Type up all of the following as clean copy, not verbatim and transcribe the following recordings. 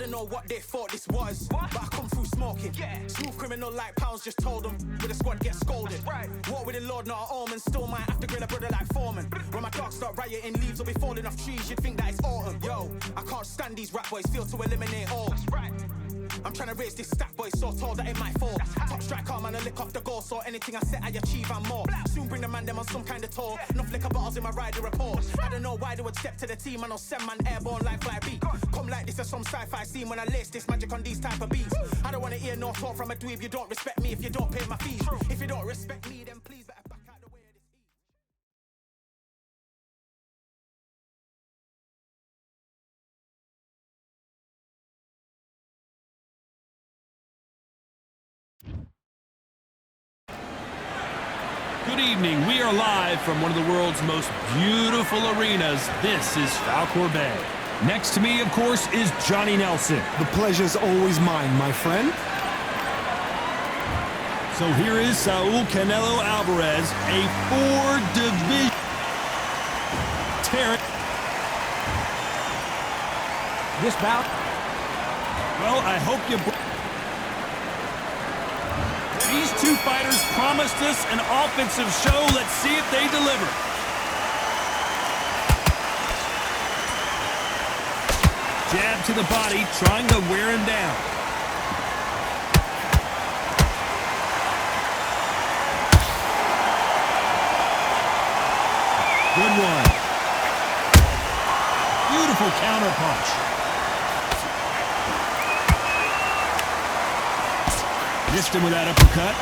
don't know what they thought this was, but I come through smoking. Smooth criminal like Pounds just told them, with the squad get scolded. Walk with the Lord, not an omen, still might have to grill a brother like Foreman. When my dogs start rioting, leaves will be falling off trees, you'd think that it's autumn. Yo, I can't stand these rap boys, feel to eliminate all. I'm trying to raise this stack, boy, so tall that it might fall. Top striker, man, I lick off the goal, so anything I set, I achieve and more. Soon bring the man them on some kind of tour. Enough liquor bottles in my rider report. I don't know why they would step to the team, and I'll send man airborne like fly beat. Come like this as some sci-fi scene when I lace this magic on these type of beats. I don't want to hear no talk from a dweeb. You don't respect me if you don't pay my fees. If you don't respect me, then please better back out the way of this heat. Good evening. We are live from one of the world's most beautiful arenas. This is Falkor Bay. Next to me, of course, is Johnny Nelson. The pleasure's always mine, my friend. So here is Saul Canelo Alvarez, a 4-division terror. This bout? Well, I hope you... These two fighters promised us an offensive show. Let's see if they deliver. Jab to the body, trying to wear him down. Good one. Beautiful counter punch. Missed him with that uppercut.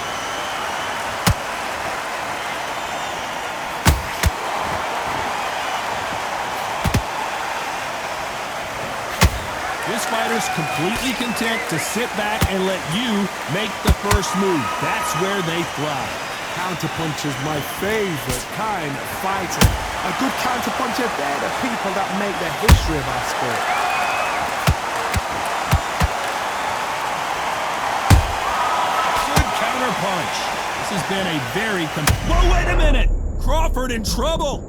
This fighter's completely content to sit back and let you make the first move. That's where they thrive. Counterpuncher's my favorite kind of fighter. A good counterpuncher, they're the people that make the history of our sport. Good counter punch. This has been a very... Whoa, wait a minute! Crawford in trouble!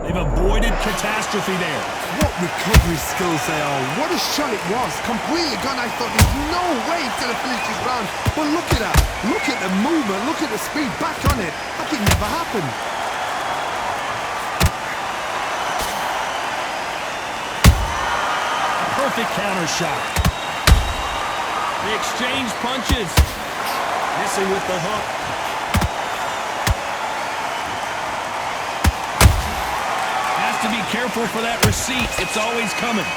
They've avoided catastrophe there. What recovery skills they are. What a shot it was. Completely gone. I thought there's no way he's going to finish this round. But look at that. Look at the movement. Look at the speed. Back on it. Like it never happened. Perfect counter shot. They exchange punches. Missing with the hook. Has to be careful for that receipt. It's always coming.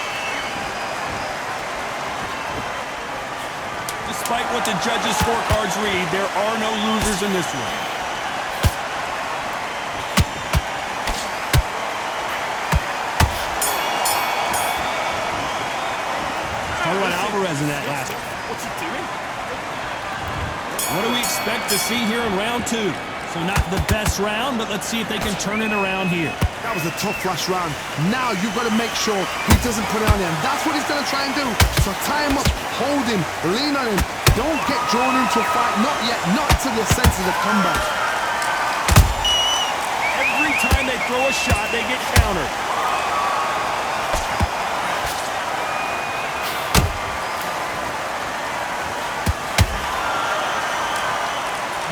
Despite what the judges' scorecards read, there are no losers in this one. Talk about Alvarez in that last one. What's he doing? What do we expect to see here in round two? So not the best round, but let's see if they can turn it around here. That was a tough last round. Now you've got to make sure he doesn't put it on him. That's what he's going to try and do. So tie him up, hold him, lean on him. Don't get drawn into a fight. Not yet. Not until your senses have come back. Every time they throw a shot, they get countered.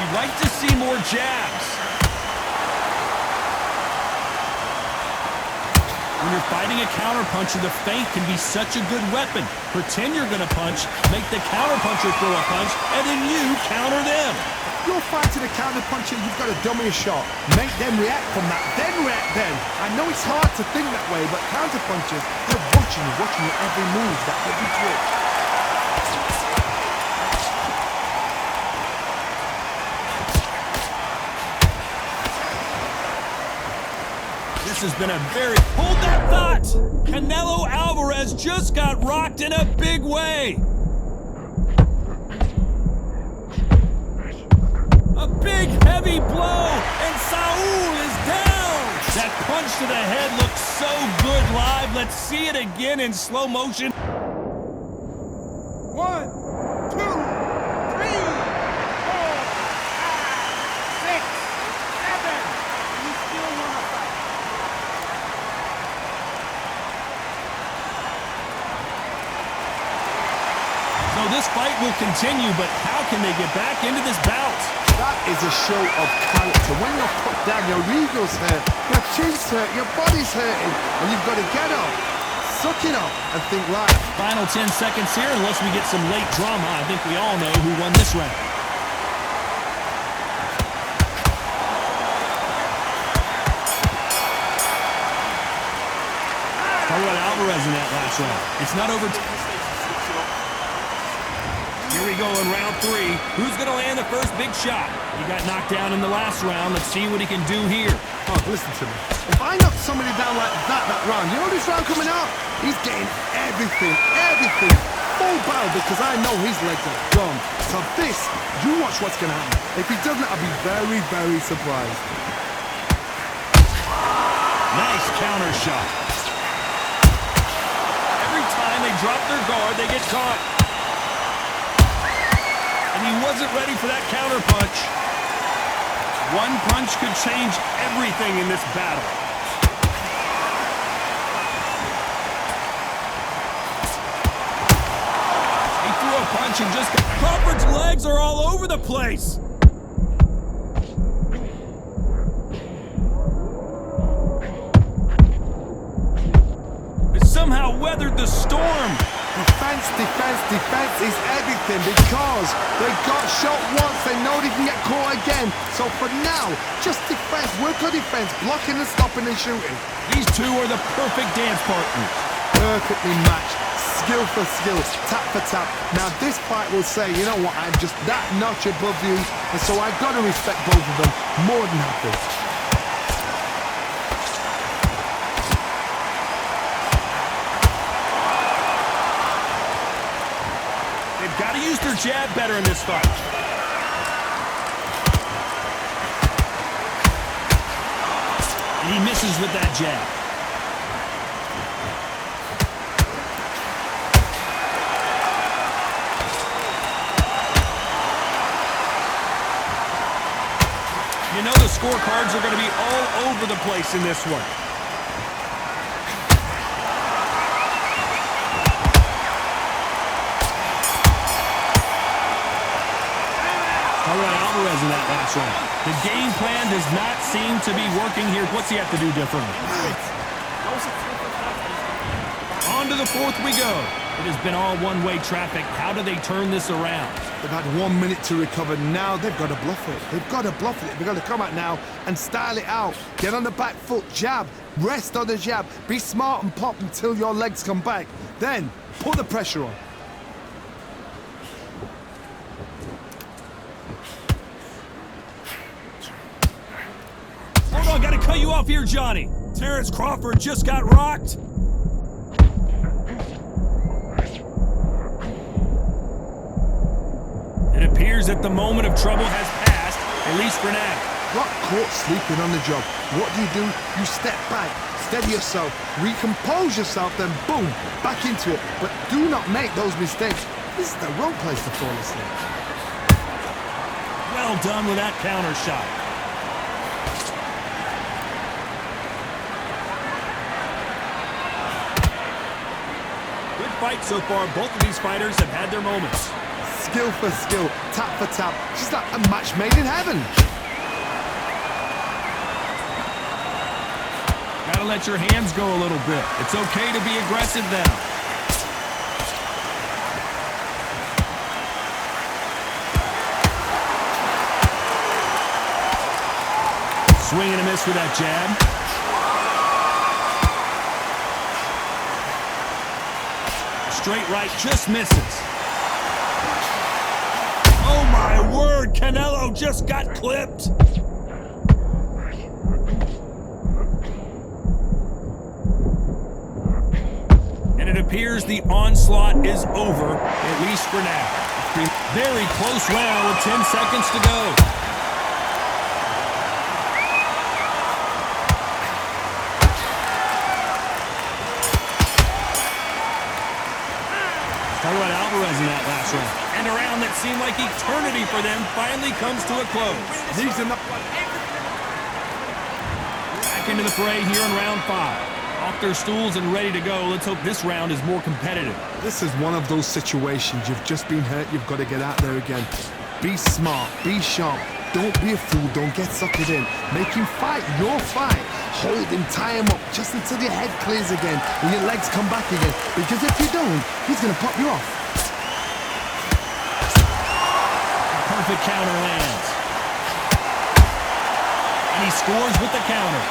You'd like to see more jabs. When you're fighting a counterpuncher, the feint can be such a good weapon. Pretend you're going to punch, make the counterpuncher throw a punch, and then you counter them. If you're fighting a counterpuncher, you've got to dummy a shot. Make them react from that, then react then. I know it's hard to think that way, but counterpunchers, they're watching your every move, that every trick. This has been a very... Hold that thought! Canelo Alvarez just got rocked in a big way. A big, heavy blow, and Saul is down! That punch to the head looks so good live. Let's see it again in slow motion. 1, 2, 3, 4, 5, 6, 7. He's still This fight will continue, but how can they get back into this bout? That is a show of character. When you're put down, your ego's hurt, your chin's hurt, your body's hurting, and you've got to get up, suck it up, and think right. Final 10 seconds here, unless we get some late drama. I think we all know who won this round. How about Alvarez in that last round? It's not over. Here we go in round 3. Who's going to land the first big shot? He got knocked down in the last round. Let's see what he can do here. Oh, listen to me. If I knock somebody down like that round, you know this round coming out? He's getting everything, full barrel, because I know his legs are gone. So this, you watch what's going to happen. If he doesn't, I'll be very, very surprised. Nice counter shot. Every time they drop their guard, they get caught. And he wasn't ready for that counter punch. One punch could change everything in this battle. He threw a punch and just got... Crawford's legs are all over the place. It somehow weathered the storm. Defense is everything, because they got shot once, they know they can get caught again. So for now, just defense, work on defense, blocking and stopping and shooting. These two are the perfect dance partners. Perfectly matched, skill for skill, tap for tap. Now this fight will say, you know what, I'm just that notch above you, and so I've got to respect both of them more than happy. Got to use their jab better in this fight. And he misses with that jab. You know the scorecards are going to be all over the place in this one. Alvarez in that last round. The game plan does not seem to be working here. What's he have to do differently? On to the fourth we go. It has been all one-way traffic. How do they turn this around? They've had 1 minute to recover. Now they've got to bluff it. They've got to bluff it. They've got to come out now and style it out. Get on the back foot, jab, rest on the jab. Be smart and pop until your legs come back. Then put the pressure on. Hold on, gotta cut you off here, Johnny. Terrence Crawford just got rocked. It appears that the moment of trouble has passed, at least for now. Got caught sleeping on the job. What do? You step back, steady yourself, recompose yourself, then boom, back into it. But do not make those mistakes. This is the wrong place to fall asleep. Well done with that counter shot. Good fight so far. Both of these fighters have had their moments. Skill for skill, tap for tap. Just like a match made in heaven. Gotta let your hands go a little bit. It's okay to be aggressive now. Swing and a miss with that jab. Straight right just misses. Oh my word, Canelo just got clipped. And it appears the onslaught is over, at least for now. Very close round with 10 seconds to go. Talk about Alvarez in that last round. And a round that seemed like eternity for them finally comes to a close. Back into the fray here in round 5. Off their stools and ready to go. Let's hope this round is more competitive. This is one of those situations. You've just been hurt. You've got to get out there again. Be smart. Be sharp. Don't be a fool. Don't get suckered in. Make him fight your fight. Hold him, tie him up just until your head clears again and your legs come back again. Because if you don't, he's going to pop you off. Perfect counter lands. And he scores with the counter.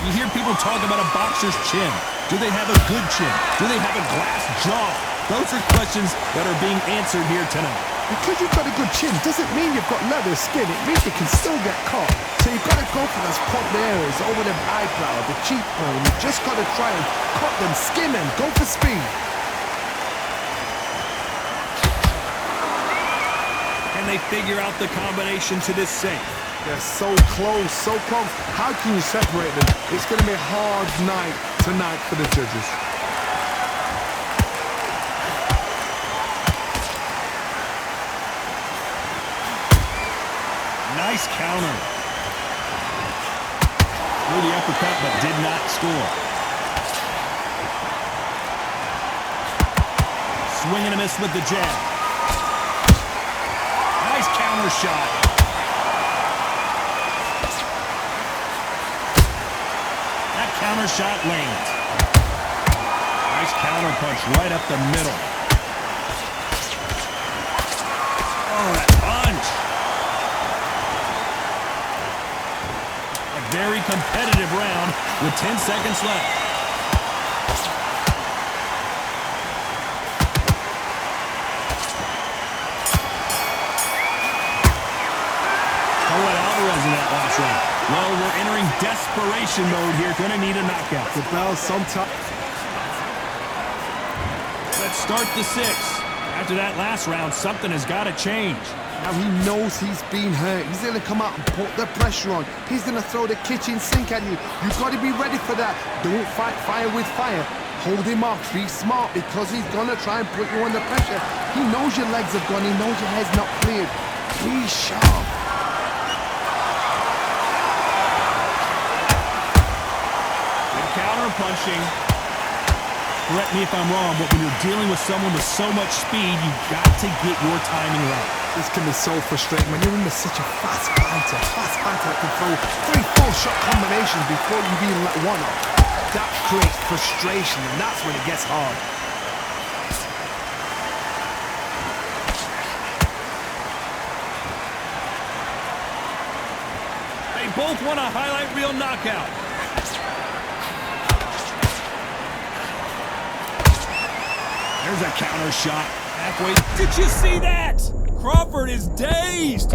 You hear people talk about a boxer's chin. Do they have a good chin? Do they have a glass jaw? Those are questions that are being answered here tonight. Because you've got a good chin doesn't mean you've got leather skin. It means you can still get caught. So you've got to go for those pop areas over the eyebrow, the cheekbone. You've just got to try and cut them, skim them, go for speed. Can they figure out the combination to this safe? They're so close, so close. How can you separate them? It's going to be a hard night tonight for the judges. Nice counter. Threw the uppercut, but did not score. Swing and a miss with the jab. Nice counter shot. That counter shot lands. Nice counter punch right up the middle. Oh, that punch. Very competitive round with 10 seconds left. Joel Alvarez in that last round. Well, we're entering desperation mode here. Gonna need a knockout. The bell sometimes. Let's start the sixth. After that last round, something has got to change. Now he knows he's been hurt. He's going to come out and put the pressure on. He's going to throw the kitchen sink at you. You've got to be ready for that. Don't fight fire with fire. Hold him off. Be smart because he's going to try and put you under pressure. He knows your legs have gone. He knows your head's not cleared. Be sharp. Good counter punching. Correct me if I'm wrong, but when you're dealing with someone with so much speed, you've got to get your timing right. This can be so frustrating when you're in such a fast fighter that can throw 3-4 shot combinations before you even let one off. That creates frustration, and that's when it gets hard. They both want a highlight reel knockout. There's a counter shot. Halfway. Did you see that? Crawford is dazed.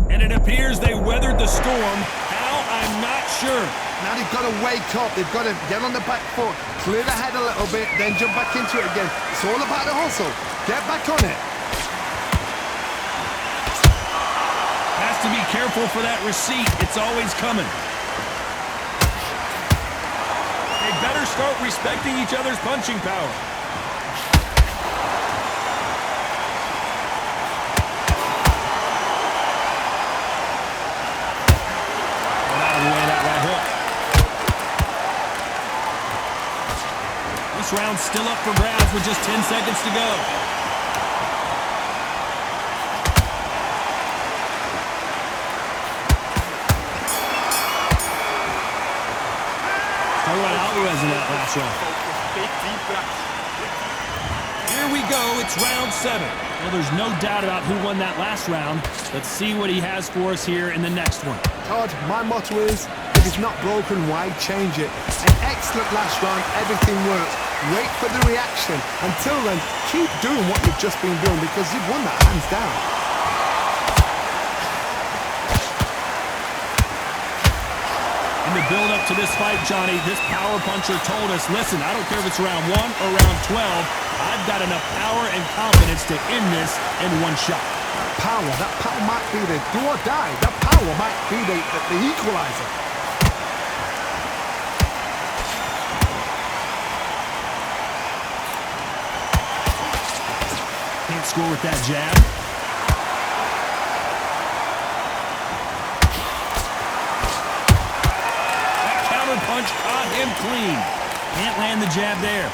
And it appears they weathered the storm. How? I'm not sure. Now they've got to wake up. They've got to get on the back foot, clear the head a little bit, then jump back into it again. It's all about the hustle. Get back on it. Has to be careful for that receipt. It's always coming. They better start respecting each other's punching power. Well, out of the way, that right hook. This round's still up for grabs with just 10 seconds to go. Alvarez in that last round. Here we go, it's round 7. Well, there's no doubt about who won that last round. Let's see what he has for us here in the next one. Todd, my motto is, if it's not broken, why change it? An excellent last round, everything works. Wait for the reaction. Until then, keep doing what you've just been doing because you've won that hands down. In the build-up to this fight, Johnny, this power puncher told us, listen, I don't care if it's round 1 or round 12, I've got enough power and confidence to end this in one shot. That power might be the do or die. That power might be the equalizer. can't score with that jab. That counter punch caught him clean. Can't land the jab there.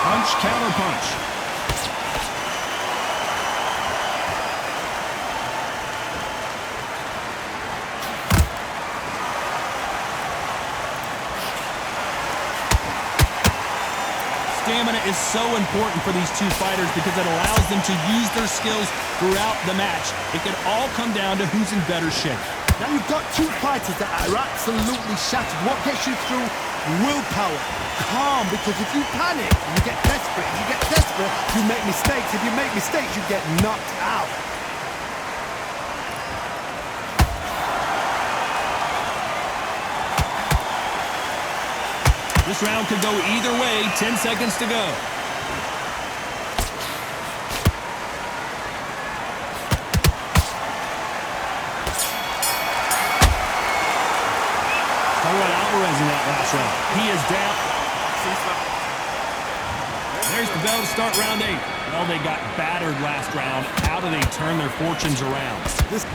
Punch, counter punch. Stamina is so important for these two fighters because it allows them to use their skills throughout the match. It can all come down to who's in better shape. Now you've got two fighters that are absolutely shattered. What gets you through? Willpower. Calm, because if you panic, you get desperate. If you get desperate, you make mistakes. If you make mistakes, you get knocked out. This round could go either way. 10 seconds to go. Alvarez in that last round. He is down. There's the bell to start round 8. Well, they got battered last round. How do they turn their fortunes around? This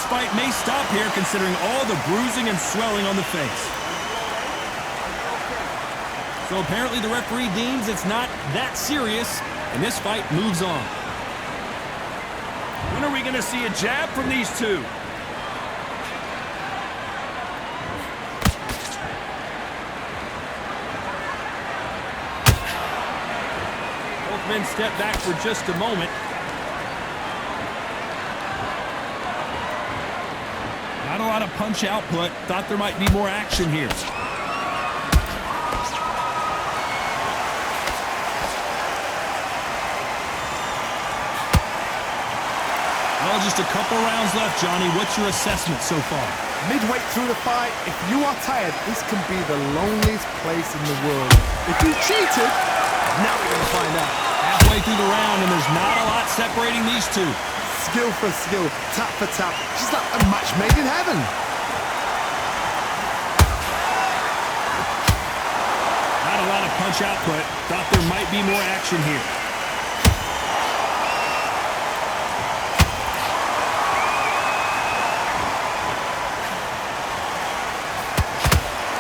fight may stop here considering all the bruising and swelling on the face. So apparently the referee deems it's not that serious, and this fight moves on. When are we going to see a jab from these two? Both men step back for just a moment. Not a lot of punch output. Thought there might be more action here. Well, just a couple rounds left, Johnny. What's your assessment so far? Midway through the fight, if you are tired, this can be the loneliest place in the world. If you cheated, now we're going to find out. Halfway through the round, and there's not a lot separating these two. Skill for skill, tap for tap. She's like a match made in heaven. Not a lot of punch output. Thought there might be more action here.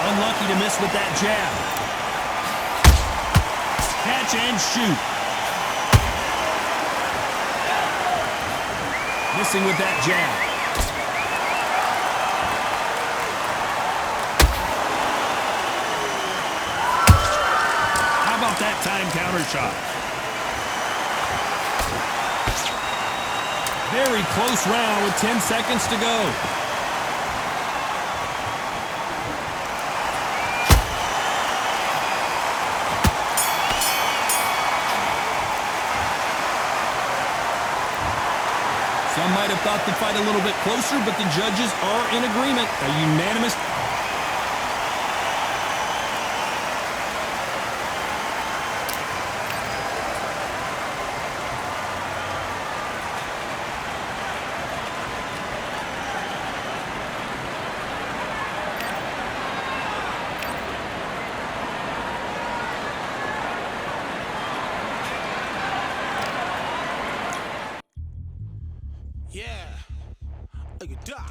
Unlucky to miss with that jab. Catch and shoot. Missing with that jab. How about that time counter shot? Very close round with 10 seconds to go. Some might have thought the fight a little bit closer, but the judges are in agreement. A unanimous. Yeah, like a duck.